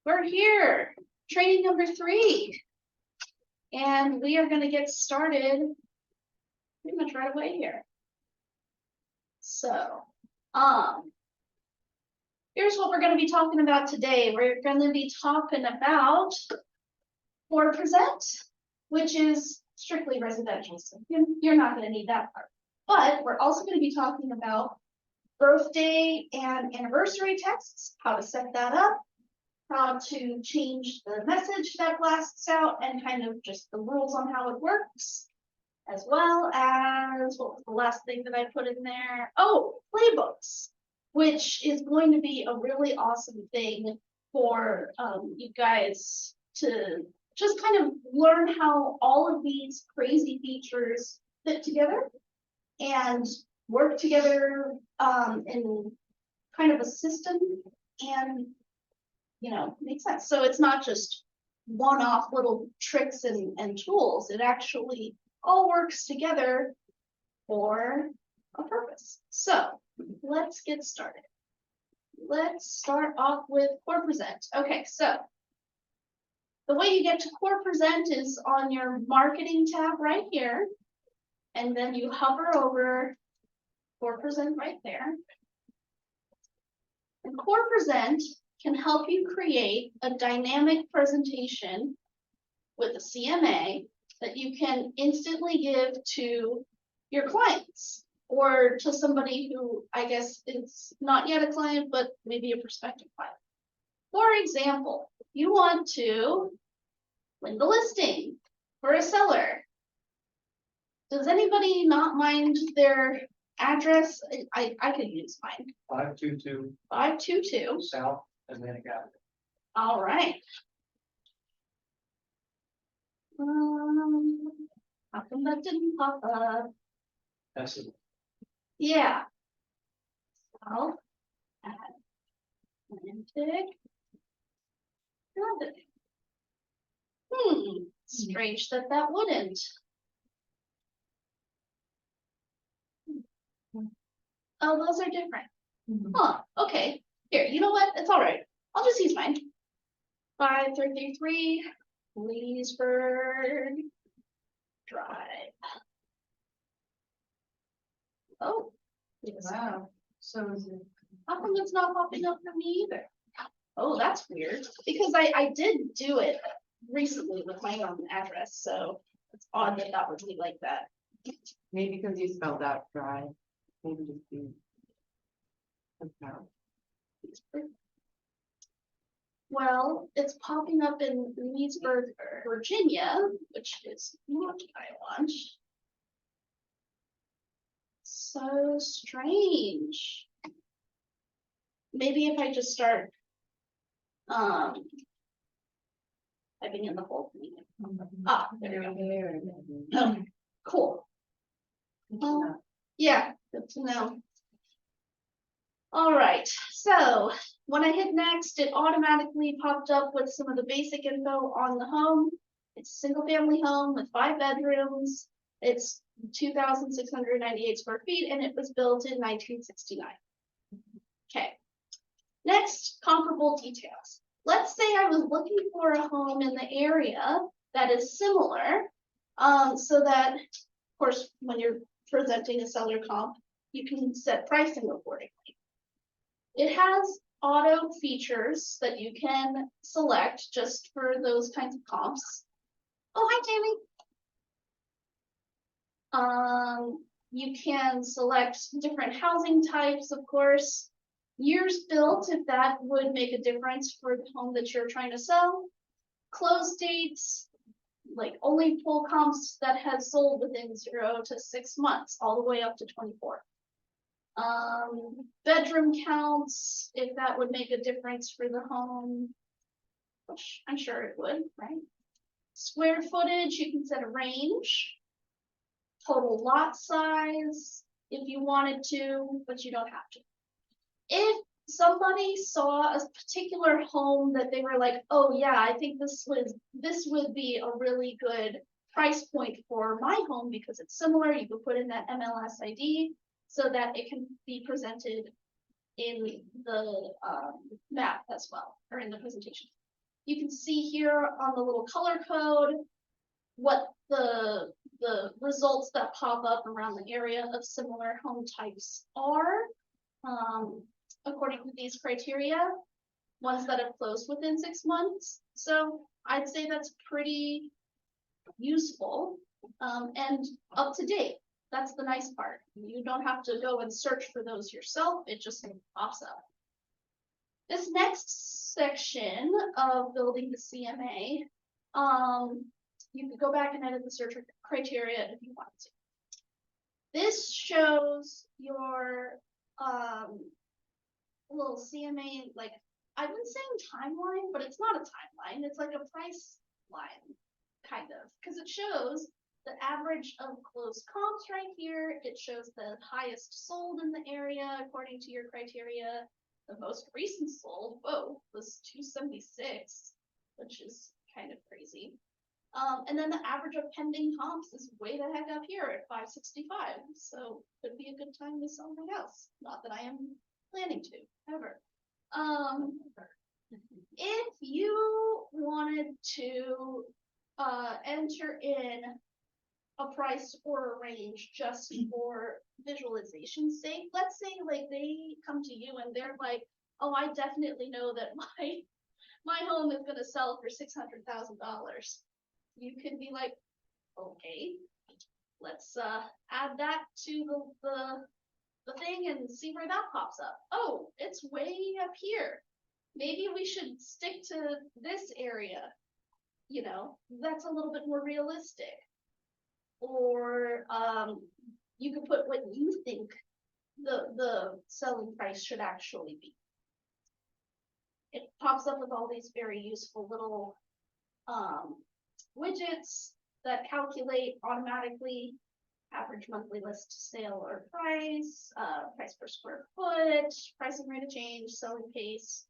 We're here, training number 3, and we are going to get started pretty much right away here. So, here's what we're going to be talking about today. We're going to be talking about COREPresent, which is strictly residential, so you're not going to need that part. But we're also going to be talking about birthday and anniversary texts, how to set that up, how to change the message that blasts out, and kind of just the rules on how it works, as well as, what was the last thing that I put in there? Oh, Playbooks, which is going to be a really awesome thing for you guys to just kind of learn how all of these crazy features fit together and work together in kind of a system and, you know, make sense. So it's not just one-off little tricks and tools. It actually all works together for a purpose. So let's get started. Let's start off with COREPresent. Okay, so the way you get to COREPresent is on your marketing tab right here, and then you hover over COREPresent right there. And COREPresent can help you create a dynamic presentation with a CMA that you can instantly give to your clients or to somebody who I guess is not yet a client, but maybe a prospective client. For example, if you want to win the listing for a seller, does anybody not mind their address? I could use mine. 522 522 South Atlantic Avenue. All right. How come that didn't pop up? That's it. Yeah. South Atlantic. Strange that that wouldn't. Oh, those are different. Huh, okay. Here, you know what? It's all right. I'll just use mine. 5333 Leesburg Drive. Oh, Wow. So is it? how come it's not popping up for me either? Oh, that's weird. Because I did do it recently with my own address, so it's odd that that would be like that. Maybe because you spelled out dry. Maybe just be. Well, it's popping up in Leesburg, Virginia, which is not what I want. So strange. Maybe if I just start typing in the whole thing. Ah, there we go. Oh, cool. Yeah, good to know. All right, so when I hit next, it automatically popped up with some of the basic info on the home. It's a single family home with 5 bedrooms. It's 2,698 square feet, and it was built in 1969. Okay, next, comparable details. Let's say I was looking for a home in the area that is similar, so that, of course, when you're presenting a seller comp, you can set pricing accordingly. It has auto features that you can select just for those kinds of comps. Oh, hi, Jamie. You can select different housing types, of course. Years built, if that would make a difference for the home that you're trying to sell. Close dates, like only pull comps that have sold within 0 to 6 months, all the way up to 24. Bedroom counts, if that would make a difference for the home, which I'm sure it would, right? Square footage, you can set a range. Total lot size, if you wanted to, but you don't have to. If somebody saw a particular home that they were like, oh yeah, I think this would be a really good price point for my home because it's similar, you could put in that MLS ID so that it can be presented in the map as well, or in the presentation. You can see here on the little color code what the results that pop up around the area of similar home types are, according to these criteria, ones that have closed within 6 months. So I'd say that's pretty useful, and up to date. That's the nice part. You don't have to go and search for those yourself. It just pops up. This next section of building the CMA, you could go back and edit the search criteria if you want to. This shows your little CMA, like, I wouldn't say timeline, but it's not a timeline. It's like a price line, kind of, because it shows the average of closed comps right here. It shows the highest sold in the area according to your criteria. The most recent sold, whoa, was 276, which is kind of crazy. And then the average of pending comps is way the heck up here at 565. So could be a good time to sell my house. Not that I am planning to, ever. If you wanted to enter in a price or a range just for visualization's sake, let's say like they come to you and they're like, oh, I definitely know that my home is going to sell for $600,000. You can be like, okay, let's add that to the thing and see where that pops up. Oh, it's way up here. Maybe we should stick to this area. You know, that's a little bit more realistic. Or you could put what you think the selling price should actually be. It pops up with all these very useful little widgets that calculate automatically average monthly list sale or price, price per square foot, pricing rate of change, selling pace.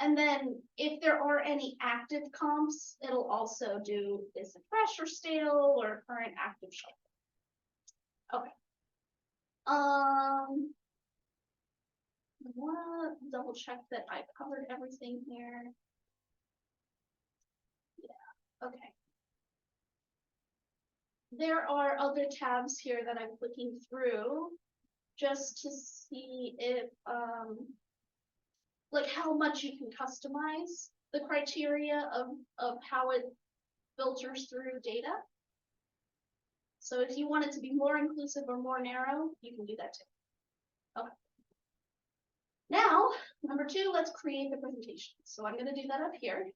And then if there are any active comps, it'll also do is it fresh or stale or current active shelf. Okay. I wanna double check that I covered everything here. Yeah, okay. There are other tabs here that I'm clicking through just to see if like how much you can customize the criteria of how it filters through data. So if you want it to be more inclusive or more narrow, you can do that too. Okay. Now, number 2, let's create the presentation. So I'm going to do that up here,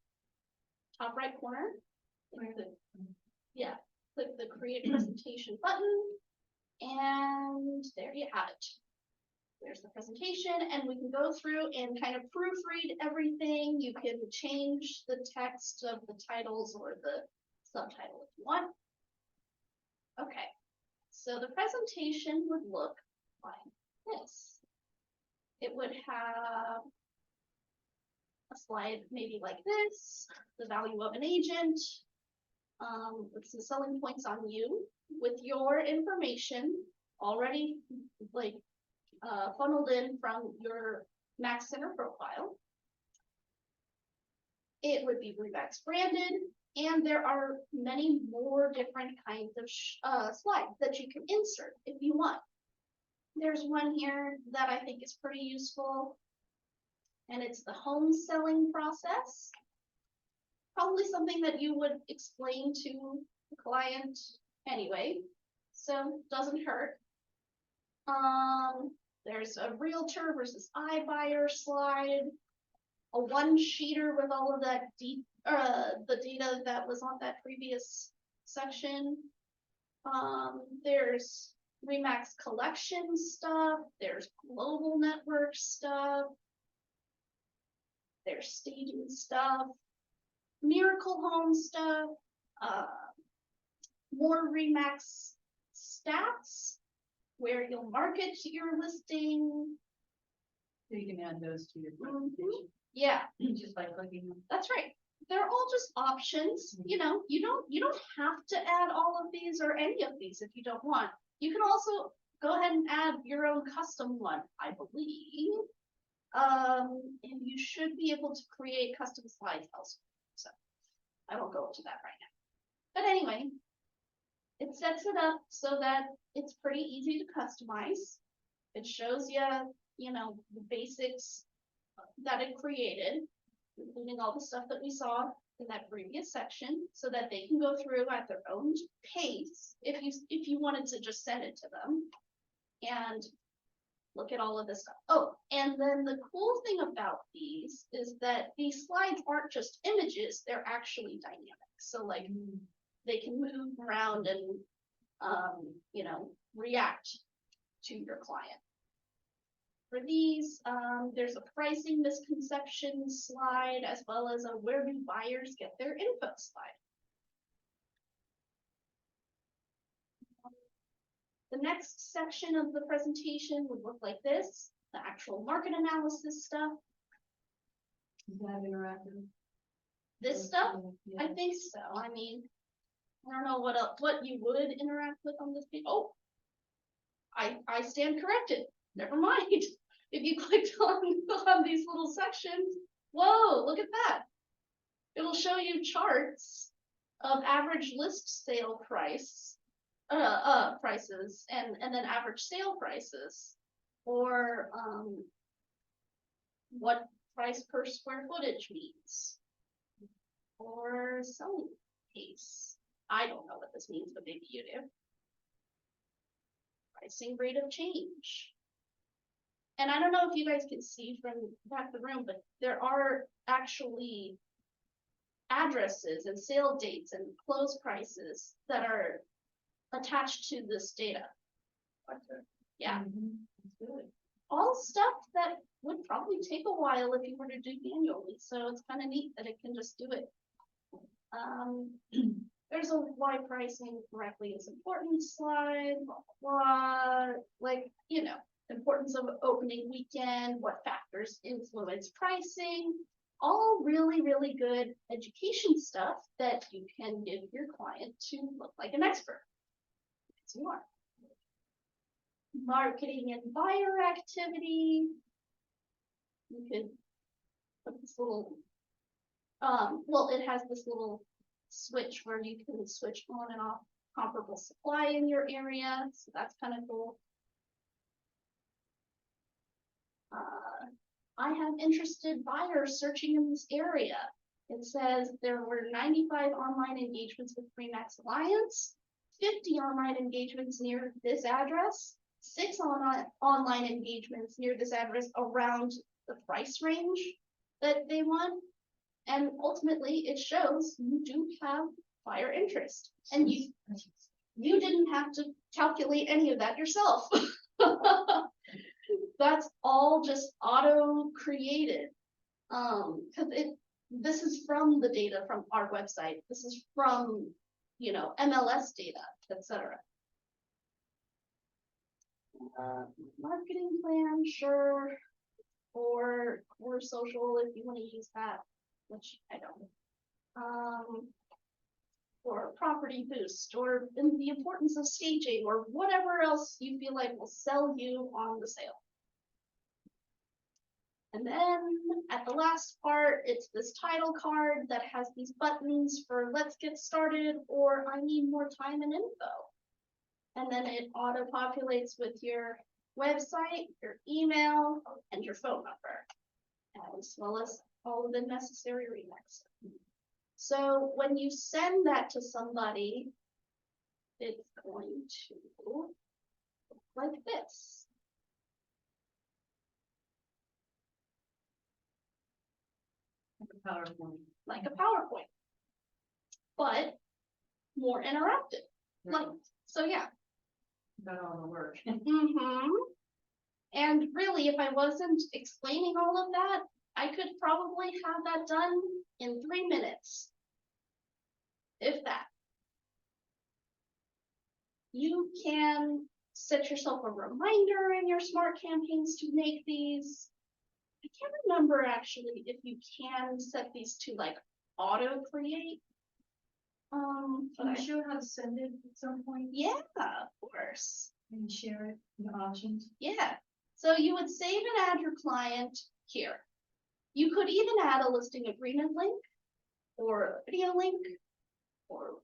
top right corner. Yeah, click the create presentation button, and there you have it. There's the presentation, and we can go through and kind of proofread everything. You can change the text of the titles or the subtitle if you want. Okay, so the presentation would look like this. It would have a slide maybe like this, the value of an agent, with some selling points on you, with your information already like funneled in from your Max Center profile. It would be Remax branded, and there are many more different kinds of slides that you can insert if you want. There's one here that I think is pretty useful, and it's the home selling process. Probably something that you would explain to the client anyway, so doesn't hurt. There's a realtor versus iBuyer slide, a one-sheeter with all of that the data that was on that previous section. There's Remax collection stuff. There's global network stuff. There's staging stuff. Miracle Home stuff. More Remax stats, where you'll market your listing. So you can add those to your presentation. Yeah, Just by clicking them. that's right. They're all just options. You know, you don't have to add all of these or any of these if you don't want. You can also go ahead and add your own custom one, I believe. And you should be able to create custom slides elsewhere. So I won't go into that right now. But anyway, it sets it up so that it's pretty easy to customize. It shows you, the basics that it created, including all the stuff that we saw in that previous section, so that they can go through at their own pace if you wanted to just send it to them and look at all of this stuff. Oh, and then the cool thing about these is that these slides aren't just images, they're actually dynamic. So like they can move around and react to your client. For these, there's a pricing misconception slide, as well as a where do buyers get their info slide. The next section of the presentation would look like this, the actual market analysis stuff. Is that interactive? This stuff, Yeah. I think so. I mean, I don't know what you would interact with on this page. Oh, I stand corrected. Never mind. If you clicked on these little sections, whoa, look at that. It'll show you charts of average list sale prices and then average sale prices, or what price per square footage means, or selling pace. I don't know what this means, but maybe you do. Pricing rate of change. And I don't know if you guys can see from back of the room, but there are actually addresses and sale dates and close prices that are attached to this data. Yeah. That's good. All stuff that would probably take a while if you were to do manually. So it's kind of neat that it can just do it. There's a why pricing correctly is important slide, blah, blah, blah. Like, importance of opening weekend, what factors influence pricing, all really, really good education stuff that you can give your client to look like an expert. Because you are. Marketing and buyer activity. You could put this little, it has this little switch where you can switch on and off comparable supply in your area. So that's kind of cool. I have interested buyers searching in this area. It says there were 95 online engagements with Remax Alliance, 50 online engagements near this address, 6 online engagements near this address around the price range that they want. And ultimately, it shows you do have buyer interest. And you didn't have to calculate any of that yourself. That's all just auto created. Because this is from the data from our website. This is from, MLS data, etc. Marketing plan, sure. Or social if you want to use that, which I don't. Or property boost, or the importance of staging, or whatever else you feel like will sell you on the sale. And then at the last part, it's this title card that has these buttons for let's get started or I need more time and info. And then it auto-populates with your website, your email, and your phone number, as well as all of the necessary remix. So when you send that to somebody, it's going to look like this. PowerPoint. Like a PowerPoint, but more interactive. Like, so yeah. Got all the work. And really, if I wasn't explaining all of that, I could probably have that done in 3 minutes. If that. You can set yourself a reminder in your smart campaigns to make these. I can't remember actually if you can set these to like auto create. But Can you show how to send it at some point? yeah, of course. And share it in the options? Yeah. So you would save and add your client here. You could even add a listing agreement link or a video link, or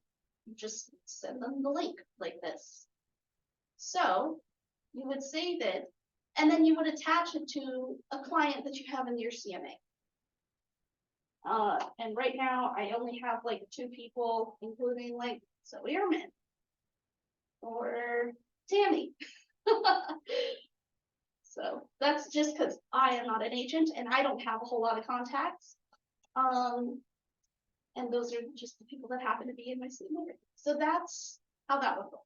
just send them the link like this. So you would save it, and then you would attach it to a client that you have in your CMA. And right now I only have like 2 people, including like Zoe Ehrman or Tammy. So that's just because I am not an agent and I don't have a whole lot of contacts. And those are just the people that happen to be in my CMA. So that's how that would go.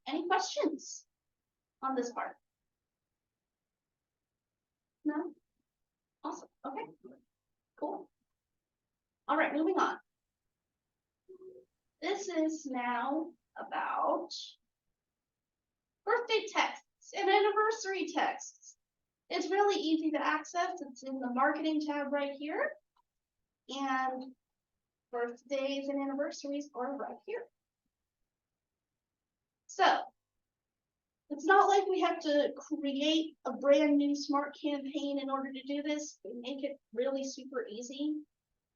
Any questions on this part? No? Awesome. Okay. Cool. All right, moving on. This is now about birthday texts and anniversary texts. It's really easy to access. It's in the marketing tab right here. And birthdays and anniversaries are right here. So it's not like we have to create a brand new smart campaign in order to do this. We make it really super easy.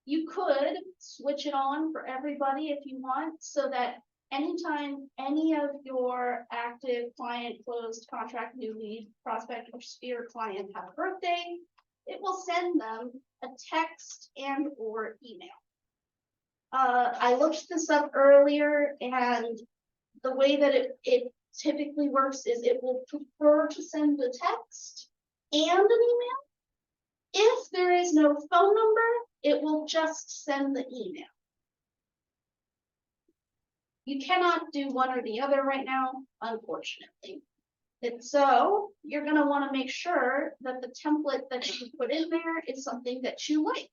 You could switch it on for everybody if you want, so that anytime any of your active client, closed contract, new lead, prospect, or sphere client have a birthday, it will send them a text and or email. I looked this up earlier, and the way that it typically works is it will prefer to send the text and an email. If there is no phone number, it will just send the email. You cannot do one or the other right now, unfortunately. And so you're going to want to make sure that the template that you put in there is something that you like.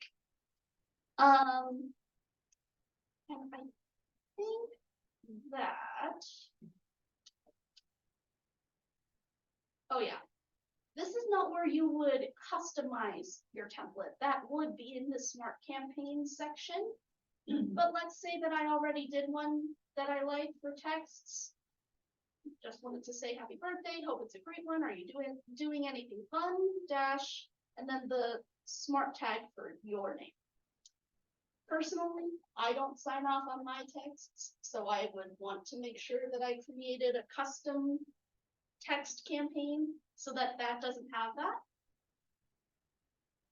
And I think that, oh yeah, this is not where you would customize your template. That would be in the Smart Campaigns section. But let's say that I already did one that I like for texts. Just wanted to say happy birthday, hope it's a great one. Are you doing anything fun? Dash, and then the smart tag for your name. Personally, I don't sign off on my texts, so I would want to make sure that I created a custom text campaign so that that doesn't have that.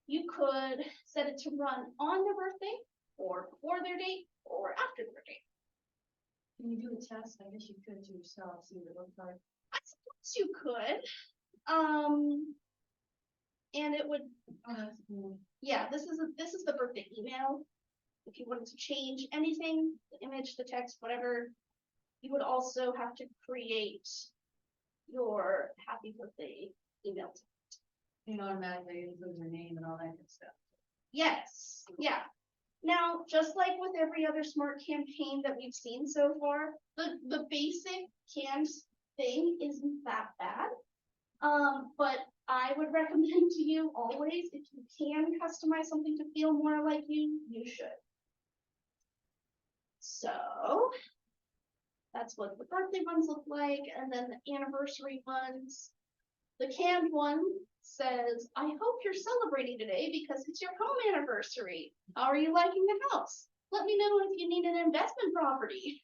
You could set it to run on their birthday, or before their date, or after their date. Can you do a test? I guess you could to yourself, see what it looks like. I suppose you could. And it would, Oh, that's cool. yeah, this is the birthday email. If you wanted to change anything, the image, the text, whatever, you would also have to create your happy birthday email. It automatically includes your name and all that good stuff. Yes, yeah. Now, just like with every other smart campaign that we've seen so far, the basic canned thing isn't that bad. But I would recommend to you always, if you can customize something to feel more like you, you should. So that's what the birthday ones look like, and then the anniversary ones. The canned one says, I hope you're celebrating today because it's your home anniversary. How are you liking the house? Let me know if you need an investment property.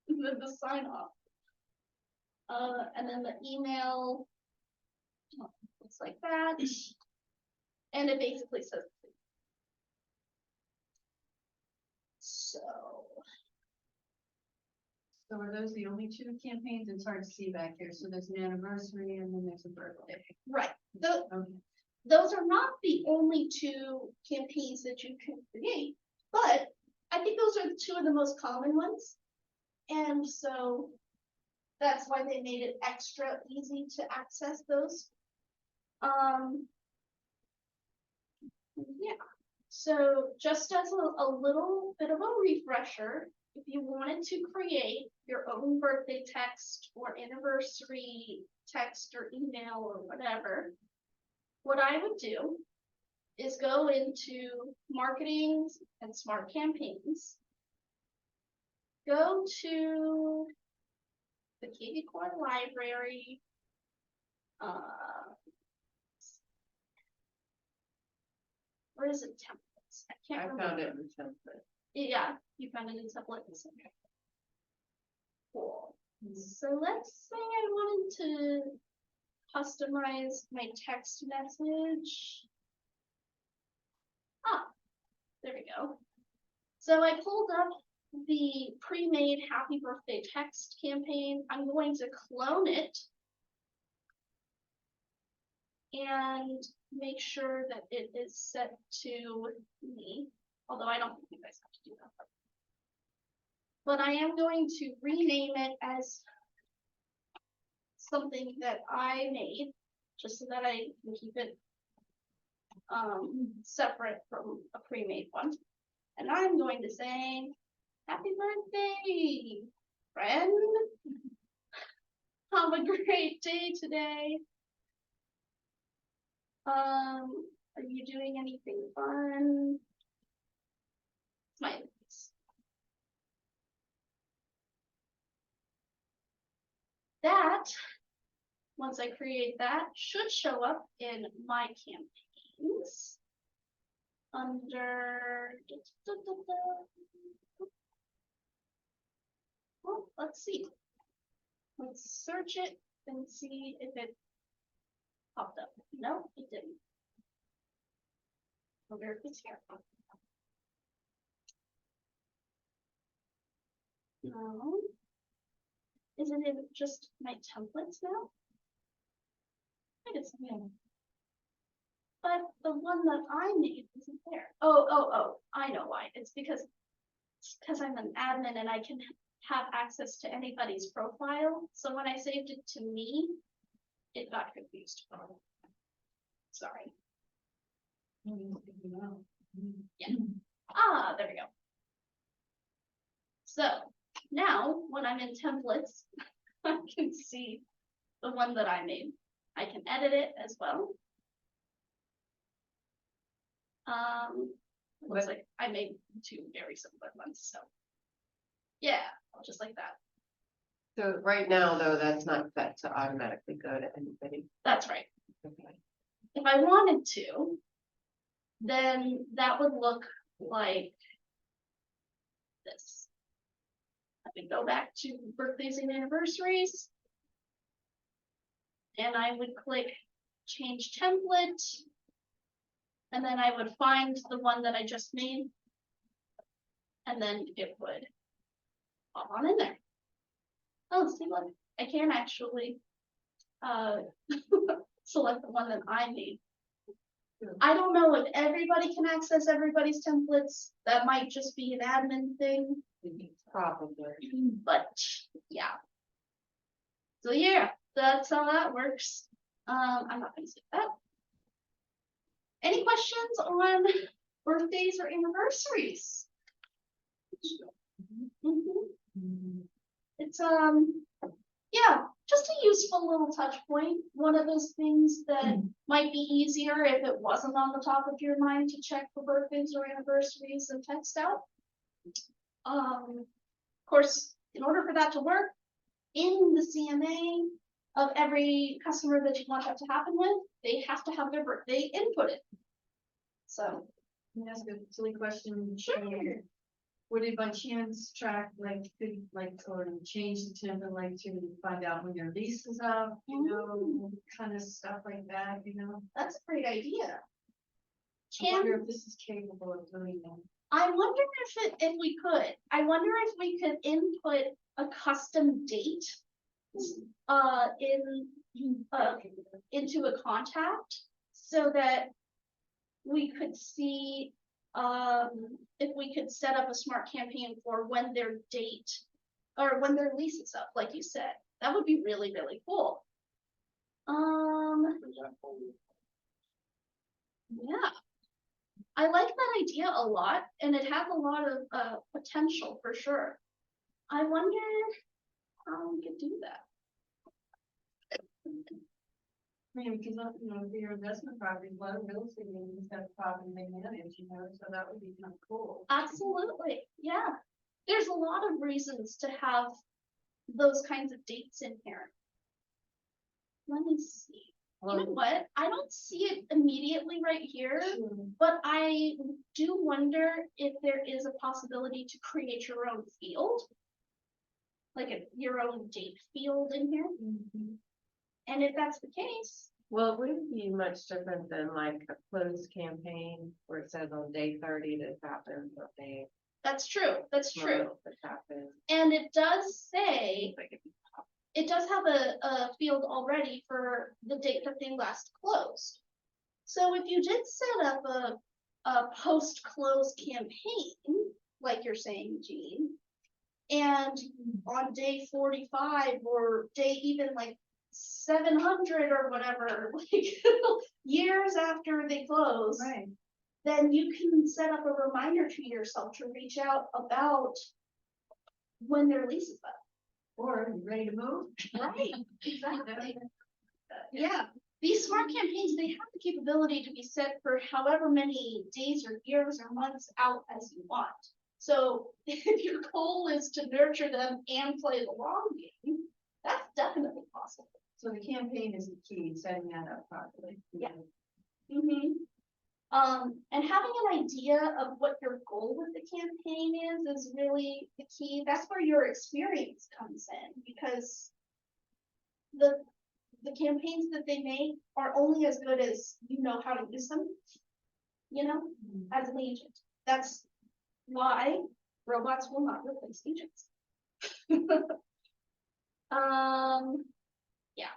the sign off. And then the email looks like that. And it basically says, so are those the only 2 campaigns? It's hard to see back here. So there's an anniversary and then there's a birthday. right. Okay. Those are not the only 2 campaigns that you can create, but I think those are 2 of the most common ones. And so that's why they made it extra easy to access those. Yeah. So just as a little bit of a refresher, if you wanted to create your own birthday text or anniversary text or email or whatever, what I would do is go into marketing and smart campaigns, go to the kvCORE library, Where is it? Templates. I I can't remember. found it in the template. Yeah, you found it in templates. Cool. So let's say I wanted to customize my text message. Ah, there we go. So I pulled up the pre-made happy birthday text campaign. I'm going to clone it and make sure that it is set to me, although I don't think you guys have to do that. But I am going to rename it as something that I made, just so that I can keep it separate from a pre-made one. And I'm going to say, happy birthday, friend. Have a great day today. Are you doing anything fun? Smiley face. That, once I create that, should show up in my campaigns under, well, let's see. Let's search it and see if it popped up. No, it didn't. I wonder if it's here. No. Is it in just my templates now? Wait a second. But the one that I made isn't there. Oh, I know why. It's because I'm an admin and I can have access to anybody's profile. So when I saved it to me, it got confused. Sorry. Yeah. Ah, there we go. So now when I'm in templates, I can see the one that I made. I can edit it as well. It looks like I made two very similar ones, so yeah, just like that. So right now, though, that's not set to automatically go to anybody. That's right. Okay. If I wanted to, then that would look like this. I could go back to birthdays and anniversaries, and I would click change template, and then I would find the one that I just made, and then it would pop on in there. Oh, see, look, I can actually select the one that I made. I don't know if everybody can access everybody's templates. That might just be an admin thing. Probably. But yeah. So yeah, that's how that works. I'm not gonna skip that. Any questions on birthdays or anniversaries? It's yeah, just a useful little touch point. One of those things that might be easier if it wasn't on the top of your mind to check for birthdays or anniversaries and text out. Of course, in order for that to work, in the CMA of every customer that you want that to happen with, they have to have their birthday inputted. So, Can I ask a silly question? sure. Would it by chance track, like, could, like, or change the template, like, to find out when your lease is up, you know, kind of stuff like that, you know? That's a great idea. I wonder if this is capable of doing that. I wonder if we could. I wonder if we could input a custom date into a contact so that we could see if we could set up a smart campaign for when their date or when their lease is up, like you said. That would be really, really cool. Yeah. I like that idea a lot, and it has a lot of potential for sure. I wonder how we could do that. I mean, because, you know, for your investment property, a lot of real estate agents have property they manage, you know, so that would be kind of cool. Absolutely, yeah. There's a lot of reasons to have those kinds of dates in here. Let me see. You know what? I don't see it immediately right here, but I do wonder if there is a possibility to create your own field. Like your own date field in here. And if that's the case, Well, it wouldn't be much different than like a closed campaign where it says on day 30 this happens, or day that's true. That's true. this happens. And it does say, Like, it does have a field already for the date that they last closed. So if you did set up a post-close campaign, like you're saying, Jean, and on day 45 or day even like 700 or whatever, like years after they close, Right. then you can set up a reminder to yourself to reach out about when their lease is up. Or you ready to move? Right, exactly. Yeah, these smart campaigns, they have the capability to be set for however many days or years or months out as you want. So if your goal is to nurture them and play the long game, that's definitely possible. So the campaign is the key, setting that up properly. Yeah. And having an idea of what your goal with the campaign is really the key. That's where your experience comes in, because the campaigns that they make are only as good as you know how to use them, as an agent. That's why robots will not replace agents. Yeah.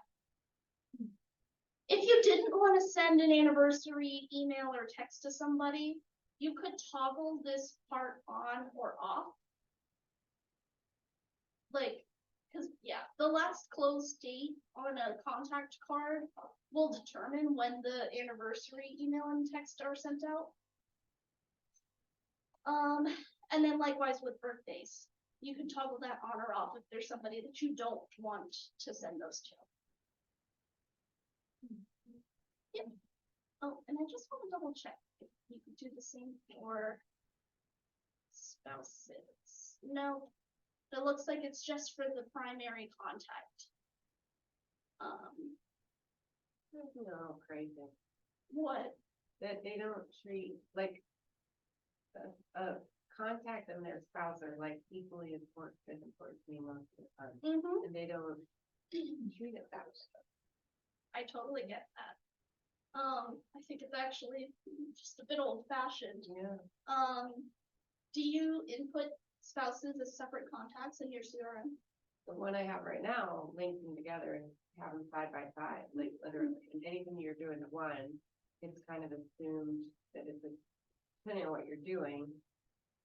If you didn't want to send an anniversary email or text to somebody, you could toggle this part on or off. Like, because the last close date on a contact card will determine when the anniversary email and text are sent out. And then likewise with birthdays, you can toggle that on or off if there's somebody that you don't want to send those to. Yeah. Oh, and I just want to double check if you could do the same for spouses. No, it looks like it's just for the primary contact. No, crazy. What? That they don't treat like a contact and their spouse are like equally important to me most of the time. And they don't treat it that way. I totally get that. I think it's actually just a bit old fashioned. Yeah. Do you input spouses as separate contacts in your CRM? The one I have right now, linking together and have them side by side, like literally, and anything you're doing to one, it's kind of assumed that it's depending on what you're doing,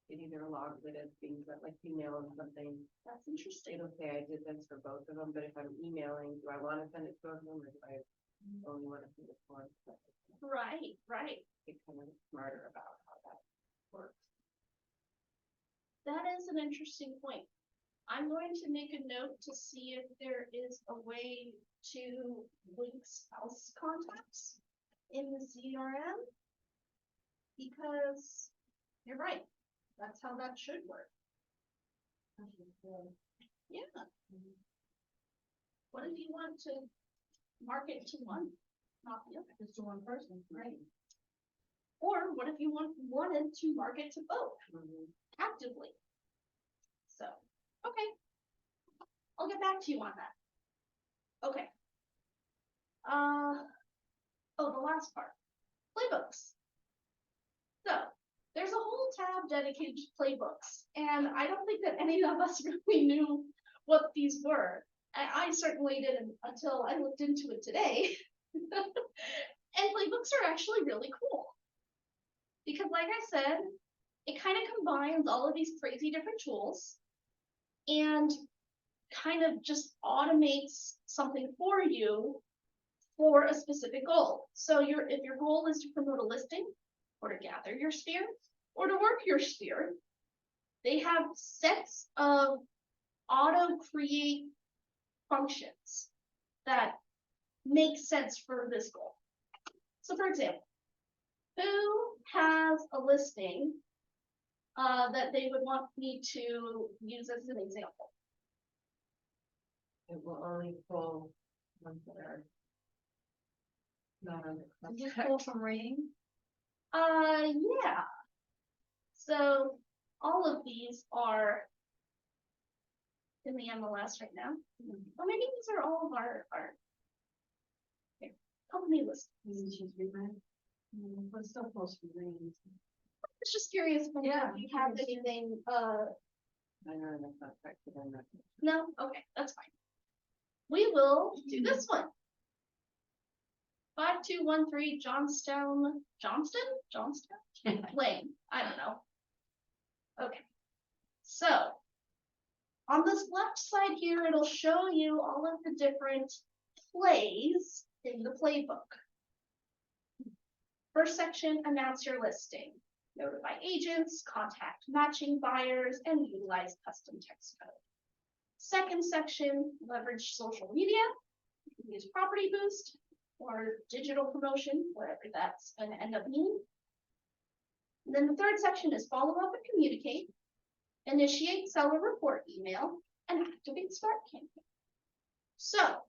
it either logs it as being like emailing something. That's interesting. It'll say I did this for both of them, but if I'm emailing, do I want to send it to both of them, or do I only want to send it to one? Right. Get kind of smarter about how that works. That is an interesting point. I'm going to make a note to see if there is a way to link spouse contacts in the CRM, because you're right. That's how that should work. Yeah. What if you want to market to one, not the other? Just to one person, right? Or what if you wanted to market to both actively? So, okay. I'll get back to you on that. Okay. Oh, the last part. Playbooks. So, there's a whole tab dedicated to playbooks, and I don't think that any of us really knew what these were. I certainly didn't until I looked into it today. And playbooks are actually really cool. Because like I said, it kind of combines all of these crazy different tools and kind of just automates something for you for a specific goal. So if your goal is to promote a listing, or to gather your sphere, or to work your sphere, they have sets of auto-create functions that make sense for this goal. So for example, who has a listing that they would want me to use as an example? It will only pull ones that are Not on the Did you contract. pull from rating? Yeah. So all of these are in the MLS right now. Or maybe these are all of our here, company list. Maybe she's reading. But still close to reading. I was just curious if Yeah, you have curious. anything, I know in the contract, but I'm not. no, okay, that's fine. We will do this one. 5213 Johnston Lane, I don't know. Okay, so on this left side here, it'll show you all of the different plays in the playbook. First section, announce your listing, notify agents, contact matching buyers, and utilize custom text code. Second section, leverage social media, you can use property boost or digital promotion, whatever that's going to end up meaning. And then the third section is follow up and communicate, initiate seller report email, and activate smart campaign. So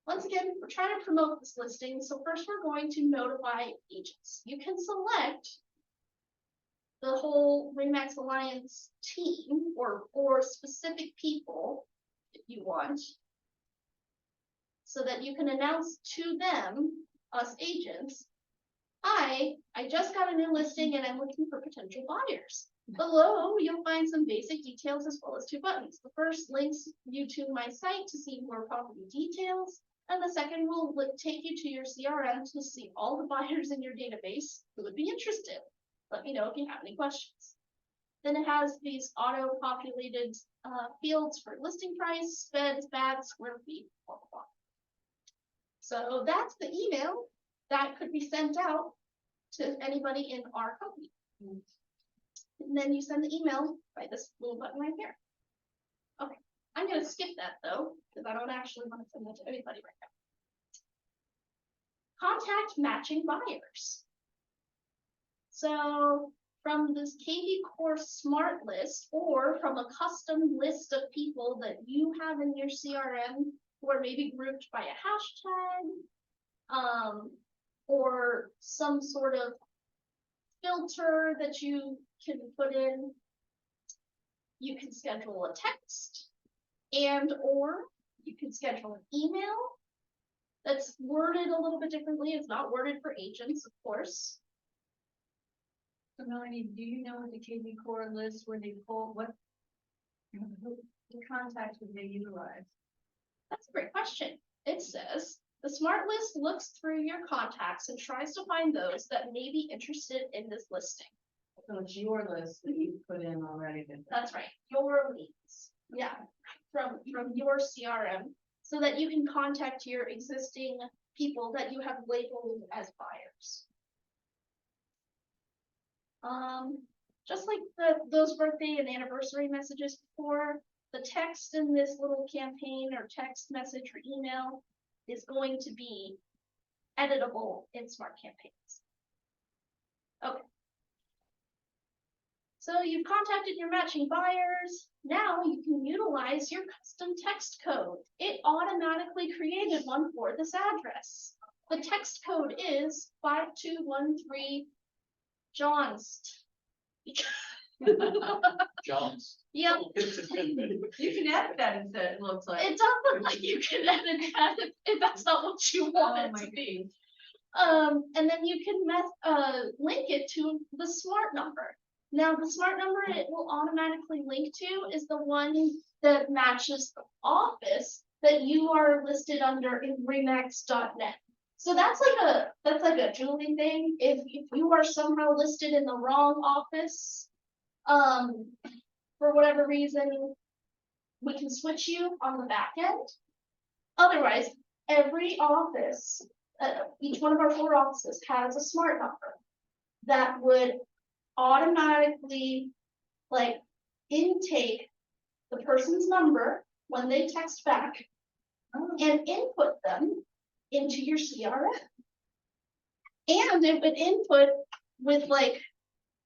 once again, we're trying to promote this listing. So first we're going to notify agents. You can select the whole RE/MAX Alliance team or specific people if you want, so that you can announce to them, us agents, hi, I just got a new listing and I'm looking for potential buyers. Below, you'll find some basic details as well as 2 buttons. The first links you to my site to see more property details, and the second will take you to your CRM to see all the buyers in your database who would be interested. Let me know if you have any questions. Then it has these auto-populated fields for listing price, beds, baths, square feet, blah, blah, blah. So that's the email that could be sent out to anybody in our company. And then you send the email by this little button right here. Okay, I'm gonna skip that though, because I don't actually want to send that to anybody right now. Contact matching buyers. So from this kvCORE smart list or from a custom list of people that you have in your CRM who are maybe grouped by a hashtag, or some sort of filter that you can put in. You can schedule a text or you can schedule an email that's worded a little bit differently. It's not worded for agents, of course. So Melanie, do you know what the kvCORE list where they pull what the contacts would they utilize? That's a great question. It says, the smart list looks through your contacts and tries to find those that may be interested in this listing. So it's your list that you put in already. That's right, your leads. Yeah, from your CRM, so that you can contact your existing people that you have labeled as buyers. Just like those birthday and anniversary messages before, the text in this little campaign or text message or email is going to be editable in smart campaigns. Okay. So you've contacted your matching buyers. Now you can utilize your custom text code. It automatically created one for this address. The text code is 5213 Johnst. Jones. Yep. You can edit that instead, it looks like. It does look like you can edit that if that's not what you want Oh it my to be. And then you can link it to the smart number. Now, the smart number it will automatically link to is the one that matches the office that you are listed under in remax.net. So that's like a Julie thing. If you are somehow listed in the wrong office, for whatever reason, we can switch you on the back end. Otherwise, every office, each one of our 4 offices has a smart number that would automatically like intake the person's number when they text back and input them into your CRM. And it would input with like,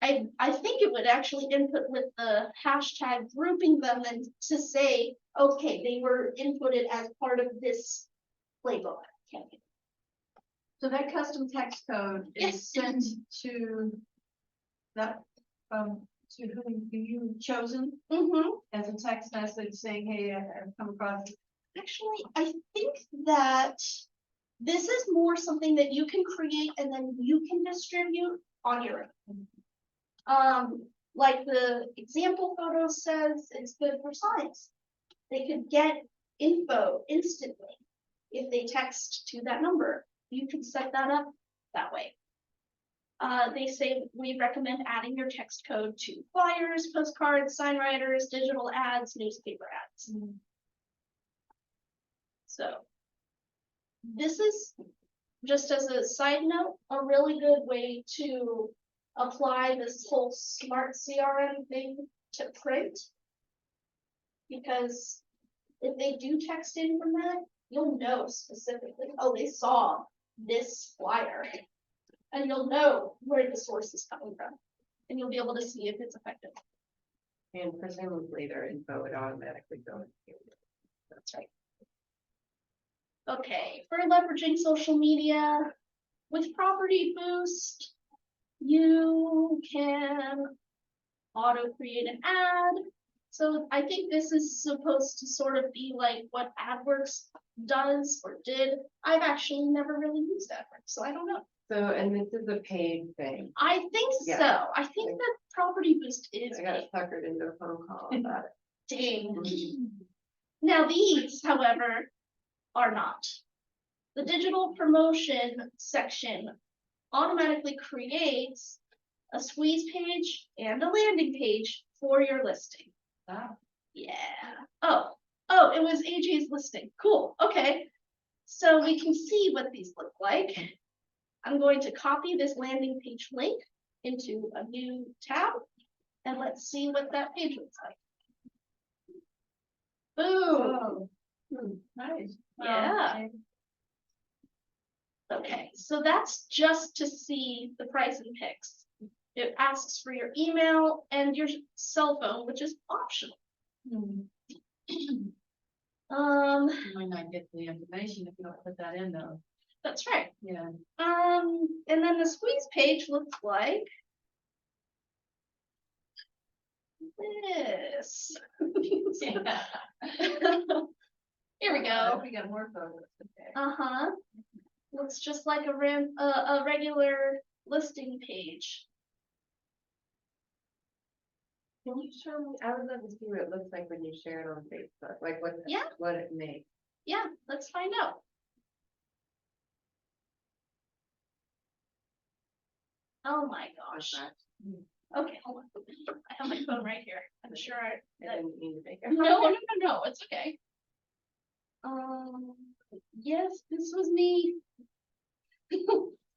I think it would actually input with the hashtag grouping them and to say, okay, they were inputted as part of this playbook campaign. So that custom text code Yes. is sent to that, to whom you chosen as a text message saying, hey, I've come across. Actually, I think that this is more something that you can create and then you can distribute on your own. Like the example photo says, it's good for science. They could get info instantly if they text to that number. You can set that up that way. They say we recommend adding your text code to flyers, postcards, sign writers, digital ads, newspaper ads. So this is, just as a side note, a really good way to apply this whole smart CRM thing to print. Because if they do text in from that, you'll know specifically, oh, they saw this flyer. And you'll know where the source is coming from. And you'll be able to see if it's effective. And presumably their info would automatically go into. That's right. Okay, for leveraging social media with Property Boost, you can auto create an ad. So I think this is supposed to sort of be like what AdWorks does or did. I've actually never really used AdWorks, so I don't know. So, and this is a paid thing. I think Yeah. so. I think that Property Boost is I got paid. suckered into a phone call about it. Dang. Now these, however, are not. The digital promotion section automatically creates a squeeze page and a landing page for your listing. Ah. Yeah. Oh, it was AJ's listing. Cool. Okay. So we can see what these look like. I'm going to copy this landing page link into a new tab, and let's see what that page looks like. Boom. Oh, nice. Yeah. Okay, so that's just to see the price and pics. It asks for your email and your cell phone, which is optional. You might not get the information if you don't put that in though. That's right. Yeah. And then the squeeze page looks like this. Here we go. We got more photos. Okay. Uh-huh. Looks just like a regular listing page. Can you show me? I would love to see what it looks like when you share it on Facebook, like what, Yeah. what it makes. Yeah, let's find out. Oh my gosh. Okay, hold on. I have my phone right here. I'm sure I that. didn't mean to make it. No, it's okay. Yes, this was me.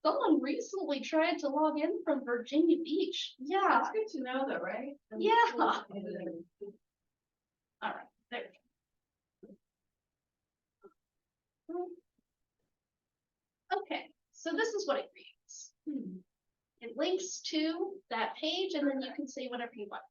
Someone recently tried to log in from Virginia Beach. Yeah, That's good to know though, right? yeah. All right, there we go. Okay, so this is what it reads. It links to that page, and then you can say whatever you want.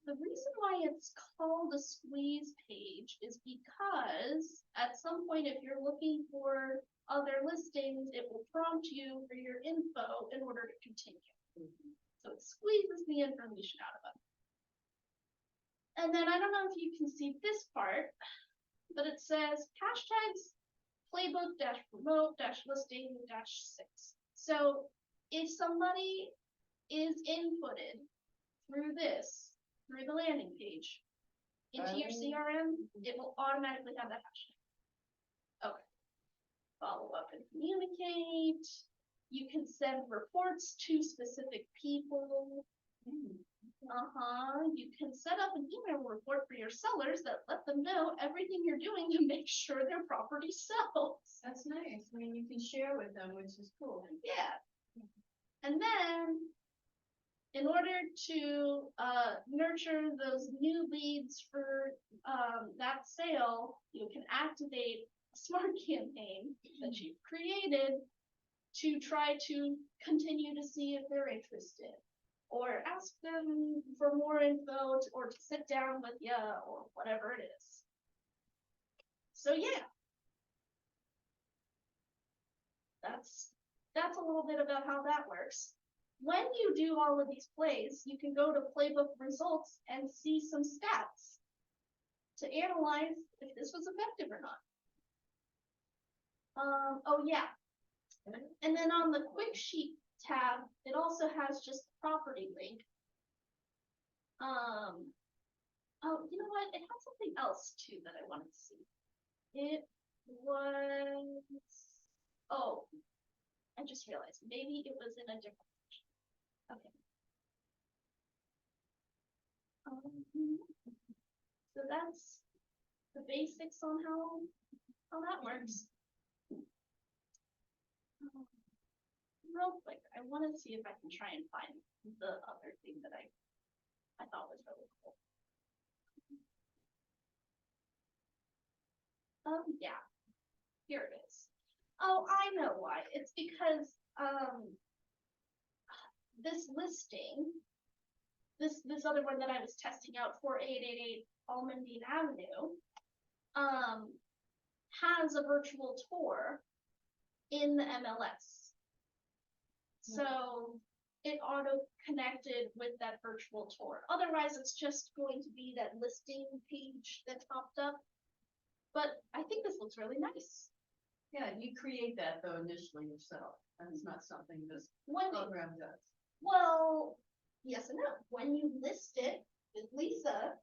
The reason why it's called a squeeze page is because at some point, if you're looking for other listings, it will prompt you for your info in order to continue. So it squeezes the information out of it. And then I don't know if you can see this part, but it says hashtags playbook-promote-listing-6. So if somebody is inputted through this, through the landing page, into your CRM, it will automatically have that hashtag. Okay. Follow up and communicate. You can send reports to specific people. You can set up an email report for your sellers that let them know everything you're doing to make sure their property sells. That's nice. I mean, you can share with them, which is cool. Yeah. And then, in order to nurture those new leads for that sale, you can activate a smart campaign that you've created to try to continue to see if they're interested, or ask them for more info, or to sit down with you, or whatever it is. So yeah. That's a little bit about how that works. When you do all of these plays, you can go to playbook results and see some stats to analyze if this was effective or not. Oh yeah. And then on the quick sheet tab, it also has just the property link. Oh, you know what? It had something else too that I wanted to see. It was, oh, I just realized maybe it was in a different section. Okay. So that's the basics on how that works. Real quick, I want to see if I can try and find the other thing that I thought was really cool. Yeah, here it is. Oh, I know why. It's because this listing, this other one that I was testing out, 4888 Almondine Avenue, has a virtual tour in the MLS. So it auto connected with that virtual tour. Otherwise, it's just going to be that listing page that popped up. But I think this looks really nice. Yeah, you create that though initially yourself, and it's not something this When program does. well, yes and no. When you list it with Lisa,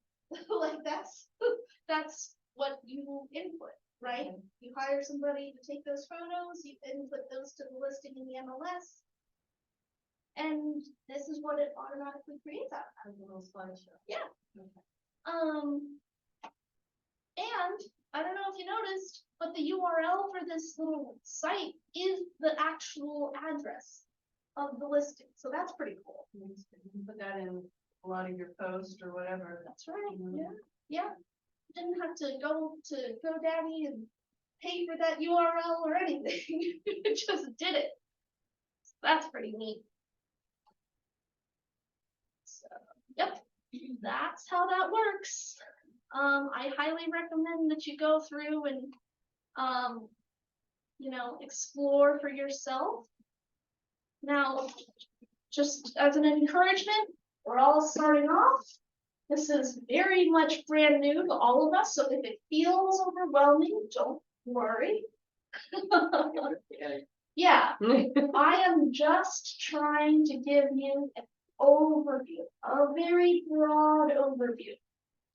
like that's what you input, right? You hire somebody to take those photos, you input those to the listing in the MLS, and this is what it automatically creates out of. A little slideshow. Yeah. Okay. And I don't know if you noticed, but the URL for this little site is the actual address of the listing. So that's pretty cool. You can put that in a lot of your posts or whatever. That's right. Mhm. Yeah. Yeah. Didn't have to go to GoDaddy and pay for that URL or anything. It just did it. That's pretty neat. So, yep, that's how that works. I highly recommend that you go through and, you know, explore for yourself. Now, just as an encouragement, we're all starting off. This is very much brand new to all of us, so if it feels overwhelming, don't worry. Yeah, I am just trying to give you an overview, a very broad overview,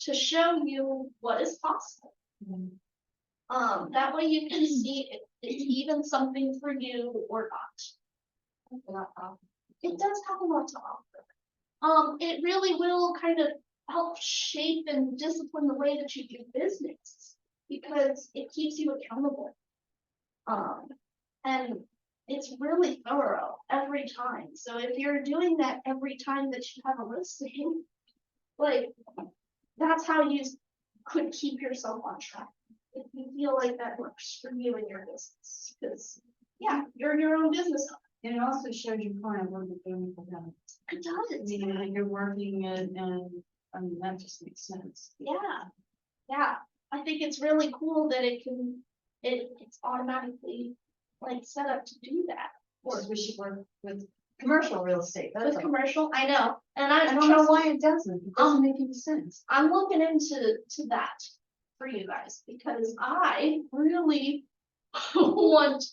to show you what is possible. That way you can see if it's even something for you or not. It does have a lot to offer. It really will kind of help shape and discipline the way that you do business, because it keeps you accountable. And it's really thorough every time. So if you're doing that every time that you have a listing, like, that's how you could keep yourself on track. If you feel like that works for you and your business, because yeah, you're your own business owner. And it also shows your client what you're doing for them. It does. Meaning that you're working it, and I mean, that just makes sense. Yeah, yeah. I think it's really cool that it's automatically like set up to do that. Or we should work with commercial real estate. That's With all. commercial, I know, and I I don't know why it doesn't. It doesn't make any sense. I'm looking into that for you guys, because I really want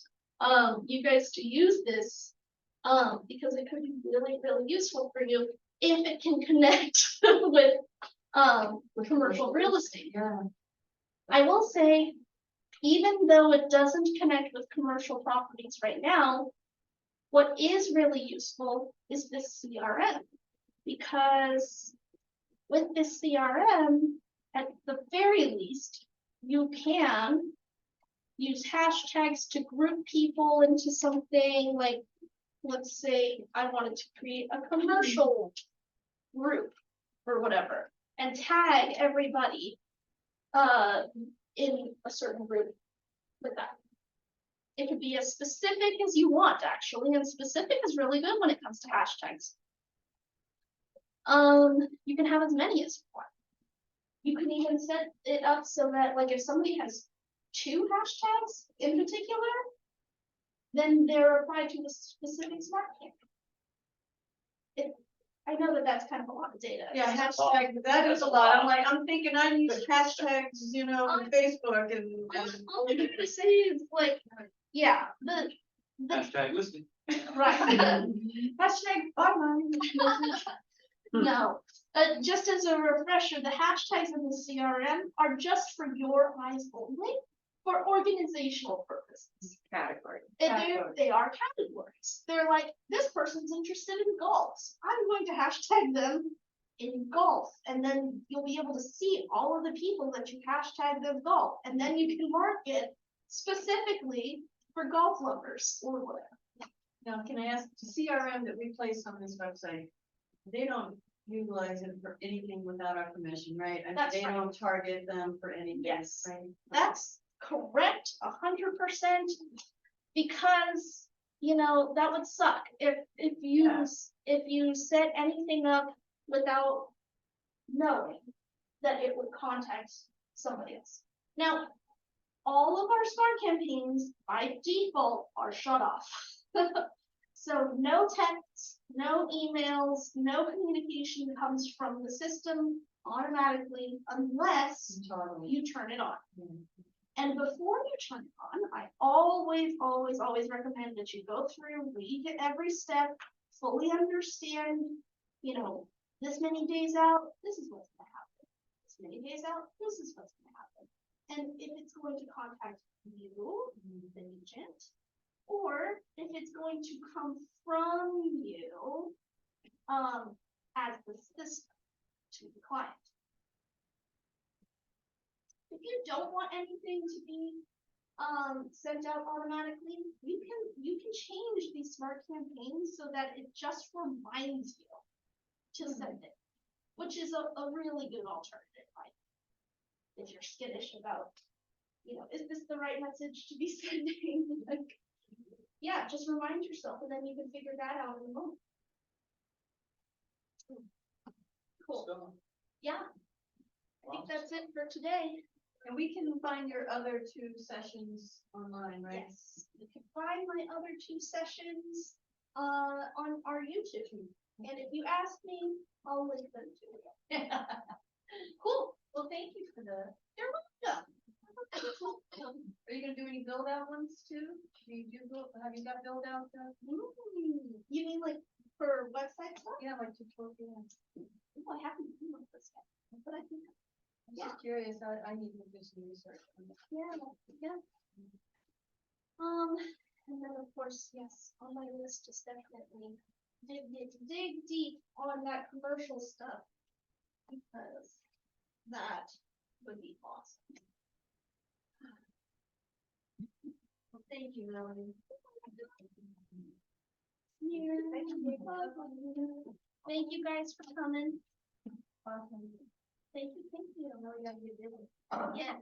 you guys to use this, because it could be really, really useful for you if it can connect with commercial real estate. Yeah. I will say, even though it doesn't connect with commercial properties right now, what is really useful is this CRM, because with this CRM, at the very least, you can use hashtags to group people into something. Like, let's say I wanted to create a commercial group or whatever, and tag everybody in a certain group with that. It could be as specific as you want, actually, and specific is really good when it comes to hashtags. You can have as many as you want. You can even set it up so that, like, if somebody has 2 hashtags in particular, then they're applied to a specific smart campaign. I know that that's kind of a lot of data. Yeah, hashtag, that is a lot. I'm thinking I use hashtags, you know, on Facebook and. All I'm gonna say is like, yeah, the Hashtag listing. right. Hashtag buy mine. No, just as a refresher, the hashtags in the CRM are just for your eyes only, for organizational purposes. Category. They are categories. They're like, this person's interested in golf. I'm going to hashtag them in golf. And then you'll be able to see all of the people that you hashtagged as golf. And then you can mark it specifically for golf lovers or whatever. Now, can I ask, the CRM that we place on this website, they don't utilize it for anything without our permission, right? I mean, That's they right. don't target them for anything, Yes. right? That's correct, 100%, because, you know, that would suck if Yeah. you set anything up without knowing that it would contact somebody else. Now, all of our smart campaigns by default are shut off. So no texts, no emails, no communication comes from the system automatically unless Totally. you turn it on. Mhm. And before you turn it on, I always recommend that you go through, read every step, fully understand, you know, this many days out, this is what's gonna happen. This many days out, this is what's gonna happen. And if it's going to contact you, the agent, or if it's going to come from you, as the system to the client. If you don't want anything to be sent out automatically, you can change these smart campaigns so that it just reminds you to send it, which is a really good alternative. Like, if you're skittish about, you know, is this the right message to be sending? Like, yeah, just remind yourself, and then you can figure that out in a moment. Cool. So, Yeah, I think that's it for today. And we can find your other 2 sessions online, right? Yes, you can find my other 2 sessions on our YouTube. And if you ask me, I'll link them to you. Cool. Well, thank you for you're welcome. Are you gonna do any build out ones too? Have you got build out? You mean like for website stuff? Yeah, like tutorial. Oh, I haven't done one this yet, but I think, I'm just curious, I need to do some research on that. yeah. And then of course, yes, on my list is definitely dig deep on that commercial stuff, because that would be awesome. Well, thank you, Melanie. Thank you guys for coming. Awesome. Thank you. I know you gotta get busy. Yeah.